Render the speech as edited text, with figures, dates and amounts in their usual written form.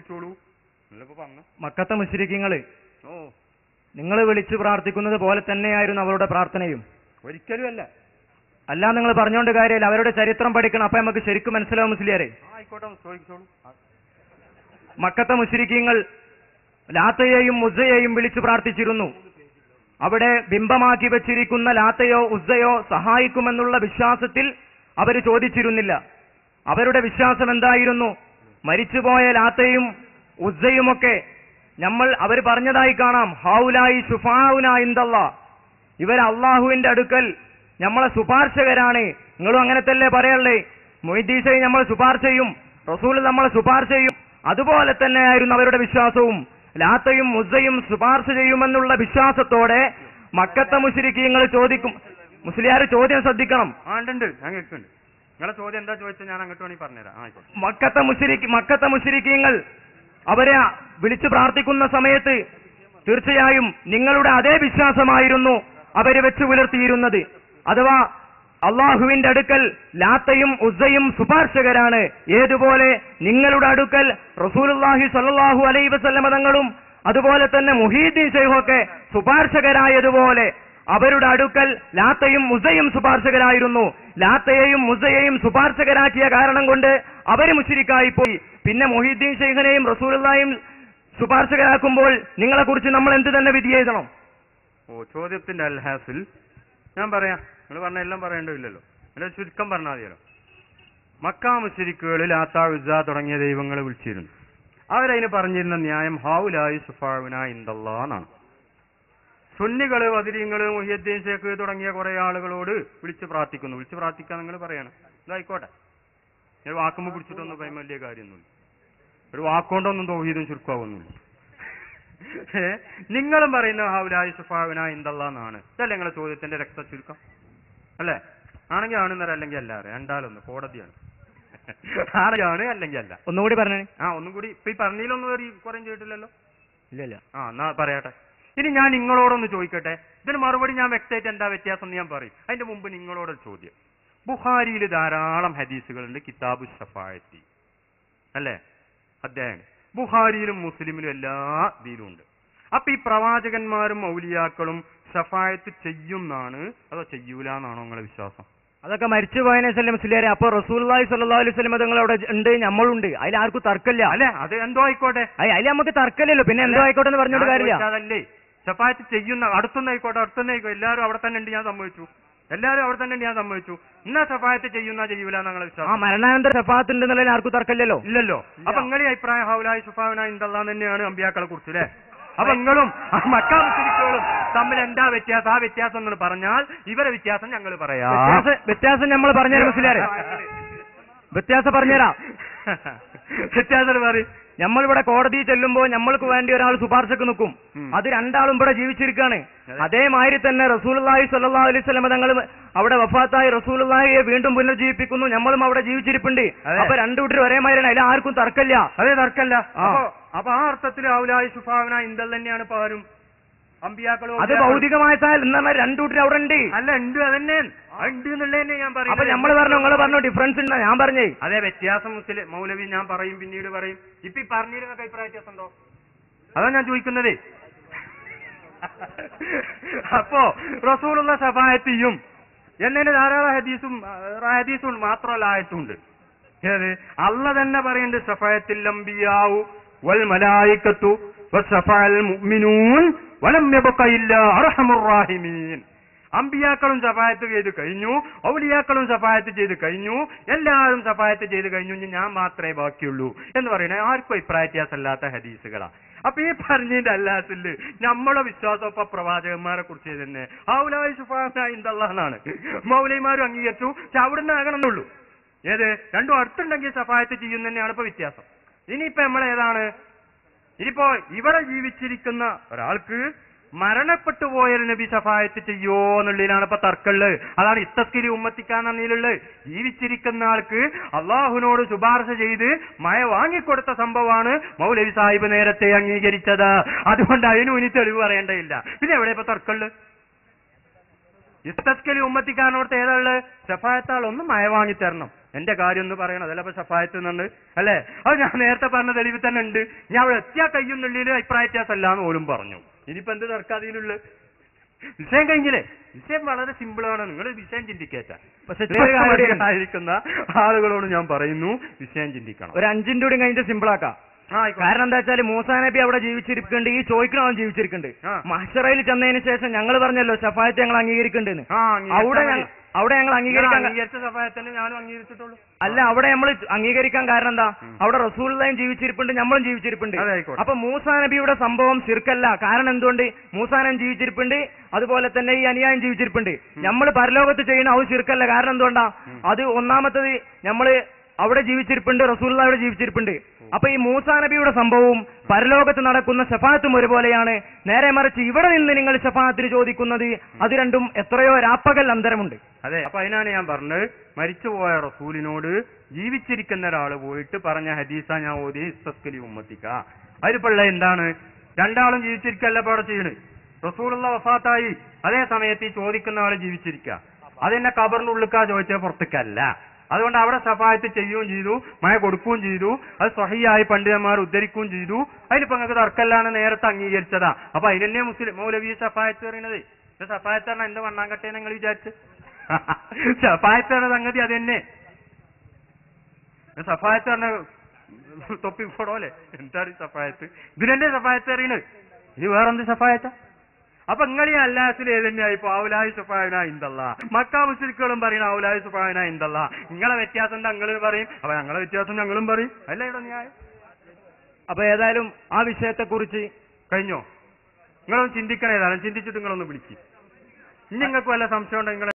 ചോദിച്ചോളൂ. പറഞ്ഞു മക്കത്തെ മുശ്രിക്കീങ്ങള് നിങ്ങൾ വിളിച്ചു പ്രാർത്ഥിക്കുന്നത് പോലെ തന്നെയായിരുന്നു അവരുടെ പ്രാർത്ഥനയും. ഒരിക്കലും അല്ല. അല്ല, നിങ്ങൾ പറഞ്ഞുകൊണ്ട് കാര്യമില്ല. അവരുടെ ചരിത്രം പഠിക്കണം, അപ്പൊ നമുക്ക് ശരിക്കും മനസ്സിലാവും മുസ്ലിയാരെ. ആയിക്കോട്ടെ, ചോദിച്ചോളൂ. മക്കത്തെ മുശ്രിക്കീങ്ങൾ ലാത്തയെയും ഉസ്സയെയും വിളിച്ചു പ്രാർത്ഥിച്ചിരുന്നു. അവിടെ ബിംബമാക്കി വെച്ചിരിക്കുന്ന ലാത്തയോ ഉസ്സയോ സഹായിക്കുമെന്നുള്ള വിശ്വാസത്തിൽ അവർ ചോദിച്ചിരുന്നില്ല. അവരുടെ വിശ്വാസം എന്തായിരുന്നു? മരിച്ചുപോയ ലാത്തയും ഉസ്സയുമൊക്കെ അവർ പറഞ്ഞതായി കാണാം, ഹൗലായി ശുഫാഉന ഇൻദല്ലാഹ്, ഇവർ അള്ളാഹുവിന്റെ അടുക്കൽ നമ്മളെ ശുപാർശകരാണ്. നിങ്ങളും അങ്ങനെ തന്നെ പറയല്ലേ, മൊയ്തീസയെ നമ്മൾ ശുപാർശ ചെയ്യും, റസൂൽ നമ്മളെ ശുപാർശ ചെയ്യും. അതുപോലെ തന്നെയായിരുന്നു അവരുടെ വിശ്വാസവും. ലാത്തയും ഉസ്സയും ശുപാർശ ചെയ്യുമെന്നുള്ള വിശ്വാസത്തോടെ മക്കത്തെ മുശ്രിക്കീങ്ങൾ ചോദിക്കും. മുസ്ലിയാർ ചോദ്യം ശ്രദ്ധിക്കണം. ഞാൻ കേൾക്കുന്നുണ്ട്. നിങ്ങളെ ചോദ്യം എന്താ ചോദിച്ചാൽ ഞാൻ അങ്ങോട്ട് വേണമെങ്കിൽ പറഞ്ഞുതരാം. മക്കത്തെ മുശ്രിക്കീങ്ങൾ അവരെ വിളിച്ചു പ്രാർത്ഥിക്കുന്ന സമയത്ത് തീർച്ചയായും നിങ്ങളുടെ അതേ വിശ്വാസമായിരുന്നു അവര് വെച്ച് പുലർത്തിയിരുന്നത്. അഥവാ അള്ളാഹുവിന്റെ അടുക്കൽ ലാത്തയും ഉസ്സയും ശുപാർശകരാണ്. ഏതുപോലെ നിങ്ങളുടെ അടുക്കൽ റസൂലുള്ളാഹി സ്വല്ലല്ലാഹു അലൈഹി വസല്ലമ തങ്ങളും അതുപോലെ തന്നെ മുഹീദ്ദീൻ ശൈഖൊക്കെ ശുപാർശകരായതുപോലെ അവരുടെ അടുക്കൽ ലാത്തയും ഉസ്സയും ശുപാർശകരായിരുന്നു. ലാത്തയെയും ഉസ്സയെയും ശുപാർശകരാക്കിയ കാരണം കൊണ്ട് അവര് മുശ്രിക്കായി പോയി. പിന്നെ മുഹീദ്ദീൻ ശൈഖിനെയും റസൂലുള്ളാഹിയും ശുപാർശകരാക്കുമ്പോൾ നിങ്ങളെ കുറിച്ച് നമ്മൾ എന്ത് തന്നെ വിധി എഴുതണം? ചോദ്യത്തിന്റെ അൽഹാസിൽ ഞാൻ പറയാം. നിങ്ങൾ പറഞ്ഞ എല്ലാം പറയേണ്ടതില്ലല്ലോ, എന്റെ ചുരുക്കം പറഞ്ഞാൽ മതിയല്ലോ. മക്കാ മുശ്രിക്കുകൾ ലാത്ത ഉസ്സ തുടങ്ങിയ ദൈവങ്ങളെ വിളിച്ചിരുന്നു. അവരതിന് പറഞ്ഞിരുന്ന ന്യായം ഹൗലായി ശുഫാഉന ഇൻദല്ലാഹ് എന്നാണ്. സുന്നികള് വദിരീങ്ങള് മുഹിയുദ്ദീൻ ശൈഖ് തുടങ്ങിയ കുറെ ആളുകളോട് വിളിച്ച് പ്രാർത്ഥിക്കുന്നു. വിളിച്ച് പ്രാർത്ഥിക്കാൻ നിങ്ങൾ പറയണം, ഇതായിക്കോട്ടെ. ഞാൻ വാക്കുമ്പോൾ പിടിച്ചിട്ടൊന്നും ഭയം വലിയ കാര്യമൊന്നുമില്ല. ഒരു വാക്കുകൊണ്ടൊന്നും തൗഹീദും ചുരുക്കാവുന്നില്ല. നിങ്ങളും പറയുന്ന ഹൗലായി ശുഫാഉന ഇൻദല്ലാഹ് എന്നാണ്. ഇതല്ലേ നിങ്ങളെ ചോദ്യത്തിന്റെ രക്ത ചുരുക്കം അല്ലേ? ആണെങ്കിൽ ആണെന്നര, അല്ലെങ്കിൽ അല്ല. രണ്ടാലൊന്ന് കോടതിയാണ്. ആണെങ്കിലാണ്, അല്ലെങ്കിൽ അല്ല. ഒന്നുകൂടി പറഞ്ഞേ. ഒന്നും കൂടി. ഇപ്പൊ ഈ പറഞ്ഞതിലൊന്നും കുറയും ചെയ്തിട്ടില്ലല്ലോ. ഇല്ലല്ല. എന്നാ പറയട്ടെ. ഇനി ഞാൻ നിങ്ങളോടൊന്ന് ചോദിക്കട്ടെ. ഇതിന് മറുപടി ഞാൻ വ്യക്തമായിട്ട് എന്താ വ്യത്യാസം എന്ന് ഞാൻ പറയും. അതിന്റെ മുമ്പ് നിങ്ങളോടൊരു ചോദ്യം. ബുഖാരിയിൽ ധാരാളം ഹദീസുകളുണ്ട്, കിതാബു ശഫാഅത്തി അല്ലേ, അധ്യായം. ബുഖാരിയിലും മുസ്ലിമിലും എല്ലാ ഇതിലും ഉണ്ട്. അപ്പൊ ഈ പ്രവാചകന്മാരും ഔലിയാക്കളും ശഫാഅത്ത് ചെയ്യുന്നാണ് അതോ ചെയ്യൂലെന്നാണോ നിങ്ങളെ വിശ്വാസം? അതൊക്കെ മരിച്ചുപോയതിനെ മുസ്ലിയാരെ. അപ്പൊ റസൂലുള്ളാഹി സ്വല്ലല്ലാഹു അലൈഹി വസല്ലം തങ്ങൾ അവിടെ ഉണ്ട്, നമ്മളുണ്ട്. അതിൽ ആർക്കും തർക്കമില്ല അല്ലെ? അത് എന്തോ ആയിക്കോട്ടെ, അതിൽ നമുക്ക് തർക്കമില്ലല്ലോ. പിന്നെ എന്തോ ആയിക്കോട്ടെ എന്ന് പറഞ്ഞോണ്ട് കാര്യമില്ല. അതല്ലേ ശഫാഅത്ത് ചെയ്യുന്ന അടുത്തുനിന്ന് ആയിക്കോട്ടെ, എല്ലാവരും അവിടെ തന്നെ ഉണ്ട്, ഞാൻ സമ്മതിച്ചു. എല്ലാവരും അവിടെ തന്നെ ഉണ്ട്, ഞാൻ സമ്മതിച്ചു. എന്നാ ശഫാഅത്ത് ചെയ്യുന്ന ചെയ്യൂല ഞങ്ങളെ വിശ്വാസം. മരണാനന്തര ശഫാഅത്ത് ഉണ്ടെന്നുള്ളതിൽ ആർക്കും തർക്കമില്ലല്ലോ. ഇല്ലല്ലോ. അപ്പൊ നിങ്ങളുടെ അഭിപ്രായം ഹൗലായി ശുഫാഉന ഇൻദല്ലാഹ് തന്നെയാണ് അമ്പിയാക്കളെ കുറിച്ച് അല്ലേ? അപ്പൊ നിങ്ങളും മക്കാ മുശ്രിക്കുകളും തമ്മിൽ എന്താ വ്യത്യാസം? ആ വ്യത്യാസം എന്ന് പറഞ്ഞാൽ ഇവരെ വ്യത്യാസം ഞങ്ങൾ പറയാം. വ്യത്യാസം നമ്മൾ പറഞ്ഞുതരാം മുസ്ലിയാരെ. വ്യത്യാസം പറഞ്ഞുതരാം. വ്യത്യാസം പറയും. നമ്മളിവിടെ കോടതിയിൽ ചെല്ലുമ്പോൾ നമ്മൾക്ക് വേണ്ടി ഒരാൾ ശുപാർശക്ക് നിൽക്കും. അത് രണ്ടാളും ഇവിടെ ജീവിച്ചിരിക്കുകയാണ്. അതേമാതിരി തന്നെ റസൂലുള്ളാഹി സ്വല്ലല്ലാഹു അലൈഹി വസല്ലം തങ്ങൾ അവിടെ വഫാത്തായി റസൂലുള്ളാഹിയെ വീണ്ടും പുനർജീവിപ്പിക്കുന്നു. നമ്മളും അവിടെ ജീവിച്ചിരിപ്പുണ്ട്. അപ്പൊ രണ്ടു കൂട്ടരും ഒരേമാതിരിയാണ്, അതിൽ ആർക്കും തർക്കമില്ല. അതേ തർക്കമില്ല. അപ്പൊ ആ അർത്ഥത്തിൽ ഹൗലായി ശുഫാഉന ഇൻദല്ലാഹ് തന്നെയാണ് പാരും അമ്പിയാക്കളോ. അത് ഭൗതികമായ എന്നാൽ രണ്ടു കൂട്ടരും അവിടെ ഉണ്ട്. അല്ല, ഉണ്ട്. അതന്നെ ഉണ്ട് എന്നുള്ളതന്നെ ഞാൻ പറയും. അപ്പൊ നമ്മൾ പറഞ്ഞു, നിങ്ങൾ പറഞ്ഞു ഡിഫറൻസ് ഉണ്ടോ? ഞാൻ പറഞ്ഞേ അതേ വ്യത്യാസം മുസ്ലിം മൗലവി ഞാൻ പറയും, പിന്നീട് പറയും. ഇപ്പൊ ഈ പറഞ്ഞിരുന്ന അഭിപ്രായ വ്യത്യാസം ഉണ്ടോ? അതാ ഞാൻ ചോദിക്കുന്നത്. അപ്പോ റസൂലുള്ള ശഫാഅത്ത് ചെയ്യും എന്നതിന് ധാരാളം ഹദീസും മാത്രമല്ല ആയത്തുണ്ട്. ഏത്? അല്ലാഹ് തന്നെ പറയുന്നുണ്ട്, ശഫാഅത്തുൽ അംബിയാഉ വൽ മലായികത്തു വശഫഅൽ മുഅ്മിനൂൻ വലം യബ്ഖ ഇല്ലാ അർഹമുർ റഹീമീൻ. അമ്പിയാക്കളും ശഫാഅത്ത് ചെയ്ത് കഴിഞ്ഞു, ഔലിയാക്കളും ശഫാഅത്ത് ചെയ്ത് കഴിഞ്ഞു, എല്ലാവരും ശഫാഅത്ത് ചെയ്ത് കഴിഞ്ഞു, ഞാൻ മാത്രമേ ബാക്കിയുള്ളൂ എന്ന് പറയണേ ആർക്കും അഭിപ്രായ വ്യത്യാസമല്ലാത്ത ഹദീസുകളാ. അപ്പൊ ഈ പറഞ്ഞതിന്റെ അല്ലാത്തില് നമ്മളെ വിശ്വാസം ഇപ്പൊ പ്രവാചകന്മാരെ കുറിച്ച് തന്നെ ഹൗലായി ശുഫാഅന ഇൻദല്ലാഹ് എന്നാണ്. മൗലവിമാരും അംഗീകരിച്ചു. പക്ഷെ അവിടുന്ന് ആകണമെന്നുള്ളൂ. ഏത്? രണ്ടും അടുത്തുണ്ടെങ്കിൽ ശഫാഅത്ത് ചെയ്യുന്ന തന്നെയാണ് ഇപ്പൊ വ്യത്യാസം. ഇനിയിപ്പോ നമ്മളേതാണ്? ഇനിയിപ്പോ ഇവിടെ ജീവിച്ചിരിക്കുന്ന ഒരാൾക്ക് മരണപ്പെട്ടു പോയൊരു നബി ശഫാഅത്ത് ചെയ്യോ എന്നുള്ളതിലാണ് ഇപ്പൊ തർക്കമുള്ളത്. അതാണ് ഇത്തസ്കിരി ഉമ്മത്തിക്കാന്നുള്ളത്. ജീവിച്ചിരിക്കുന്ന ആൾക്ക് അള്ളാഹുവിനോട് ശുപാർശ ചെയ്ത് മഴ വാങ്ങിക്കൊടുത്ത സംഭവമാണ് മൗലവി സാഹിബ് നേരത്തെ അംഗീകരിച്ചത്. അതുകൊണ്ട് അതിനും ഇനി തെളിവ് പറയേണ്ടതില്ല. പിന്നെ എവിടെ ഇപ്പൊ തർക്കമുള്ളത്? ഇത്തസ്കിരി ഉമ്മത്തിക്കാനോടത്ത് ഏതാള്? ശഫാഅത്താൾ ഒന്ന് മഴ വാങ്ങിത്തരണം, എന്റെ കാര്യം ഒന്ന് പറയണം, അതല്ല ഇപ്പൊ ഷഫായത്ത് എന്നുണ്ട് അല്ലേ? അത് ഞാൻ നേരത്തെ പറഞ്ഞ തെളിവ് തന്നെ ഉണ്ട്. ഞാൻ അവിടെ എത്തിയാ കഴിയുന്നുള്ളിൽ അഭിപ്രായ വ്യത്യാസമല്ലാന്ന് പോലും പറഞ്ഞു. ഇനിയിപ്പോ എന്ത് തർക്കാതിയിലുള്ള വിഷയം കഴിഞ്ഞില്ലേ? വിഷയം വളരെ സിമ്പിളാണ്, നിങ്ങൾ വിഷയം ചിന്തിക്കേറ്റ. പക്ഷെ ആയിരിക്കുന്ന ആളുകളോട് ഞാൻ പറയുന്നു, വിഷയം ചിന്തിക്കണം. ഒരു 5 മിനിറ്റ് കൂടി കഴിഞ്ഞിട്ട് സിമ്പിളാക്കാം. കാരണം എന്താ വെച്ചാൽ മൂസാ നബി അവിടെ ജീവിച്ചിരിക്കുന്നുണ്ട്, ഈ ചോദിക്കണവൻ ജീവിച്ചിരിക്കുന്നുണ്ട്. മഹ്ശറയിൽ ചെന്നതിന് ശേഷം ഞങ്ങൾ പറഞ്ഞല്ലോ ഷഫായത്ത് ഞങ്ങൾ അംഗീകരിക്കുന്നുണ്ടെന്ന്. അവിടെ ഞങ്ങൾ അംഗീകരിക്കാൻ ഞാനും അംഗീകരിച്ചിട്ടുള്ളൂ. അല്ല, അവിടെ നമ്മൾ അംഗീകരിക്കാൻ കാരണം എന്താ? അവിടെ റസൂലുള്ളാഹിയും ജീവിച്ചിരിപ്പുണ്ട്, നമ്മളും ജീവിച്ചിരിപ്പുണ്ട്. അപ്പൊ മൂസാ നബിയുടെ സംഭവം ശിർക്കല്ല. കാരണം എന്തുകൊണ്ട്? മൂസാ നബി ജീവിച്ചിരിപ്പുണ്ട്, അതുപോലെ തന്നെ ഈ അനുയായും ജീവിച്ചിരിപ്പുണ്ട്. നമ്മൾ പരലോകത്ത് ചെയ്യുന്ന അത് ശിർക്കല്ല. കാരണം എന്തുകൊണ്ടാ? അത് ഒന്നാമത്തത് നമ്മള് അവിടെ ജീവിച്ചിരിപ്പുണ്ട്, റസൂലുള്ളാഹി അവിടെ ജീവിച്ചിരിപ്പുണ്ട്. അപ്പൊ ഈ മൂസാ നബിയുടെ സംഭവവും പരലോകത്ത് നടക്കുന്ന ശഫാഅത്തും ഒരുപോലെയാണ്. നേരെ മറിച്ച് ഇവിടെ നിന്ന് നിങ്ങൾ ശഫാഅത്തിന് ചോദിക്കുന്നത് അത് രണ്ടും എത്രയോ രാപ്പകൽ അന്തരമുണ്ട്. അതെ, അപ്പൊ അതിനാണ് ഞാൻ പറഞ്ഞത്, മരിച്ചുപോയ റസൂലിനോട് ജീവിച്ചിരിക്കുന്ന ഒരാൾ പോയിട്ട് പറഞ്ഞ ഹദീസ ഞാൻ ഓതി ഇസ്തസ്കലി ഉമ്മത്തിക്ക. അതിലിപ്പുള്ള എന്താണ്? രണ്ടാളും ജീവിച്ചിരിക്കല്ല ഇപ്പൊ അവിടെ ചെയ്യണ്. റസൂലുള്ള വഫാത്തായി, അതേ സമയത്ത് ഈ ചോദിക്കുന്ന ആള് ജീവിച്ചിരിക്കുക. അതെന്നെ ഖബറിന്റെ ഉള്ളിക്കാ ചോദിച്ച പുറത്തേക്കല്ല. അതുകൊണ്ട് അവിടെ ശഫാഅത്ത് ചെയ്യുകയും ചെയ്തു, മഴ കൊടുക്കുകയും ചെയ്തു, അത് സ്വഹീഹായി പണ്ഡിതന്മാർ ഉദ്ധരിക്കുകയും ചെയ്തു. അതിലിപ്പോ നിങ്ങൾക്ക് തർക്കല്ലാണ് നേരത്തെ അംഗീകരിച്ചതാ. അപ്പൊ അതിനെന്നെ മുസ്ലിം മൗലവി ശഫാഅത്ത് പറയുന്നത്. ശഫാഅത്ത് പറഞ്ഞാൽ എന്ത് വണ്ണാങ്കട്ടെ നിങ്ങൾ വിചാരിച്ച്? ശഫാഅത്ത് പറഞ്ഞ സംഗതി അതെന്നെ. ശഫാഅത്ത് പറഞ്ഞ തൊപ്പി പോടോ അല്ലേ? എന്താണ് ശഫാഅത്ത്? ഇതിനെന്നെ ശഫാഅത്ത് അറിയണത്. ഇനി വേറെന്ത് ശഫാഅത്താ? അപ്പൊ നിങ്ങൾ ഈ അല്ലാസിൽ ഏതന്നെയായി? ഇപ്പൊ ഔലായി സുഫാന ഇന്തല്ലാ. മക്കാ മുശ്രിക്കുകളും പറയണ ഔലായി സുഫാന ഇന്തല്ലാ. നിങ്ങളെ വ്യത്യാസം ഞങ്ങൾ പറയും, അപ്പൊ ഞങ്ങളെ വ്യത്യാസം ഞങ്ങളും പറയും. അല്ല ഇവിടെ ന്യായം. അപ്പൊ ഏതായാലും ആ വിഷയത്തെ കുറിച്ച് കഴിഞ്ഞോ? നിങ്ങളൊന്ന് ചിന്തിക്കണേതാണ്. ചിന്തിച്ചിട്ട് നിങ്ങളൊന്ന് വിളിക്കും. ഇനി നിങ്ങൾക്ക് വല്ല സംശയം ഉണ്ടെങ്കിൽ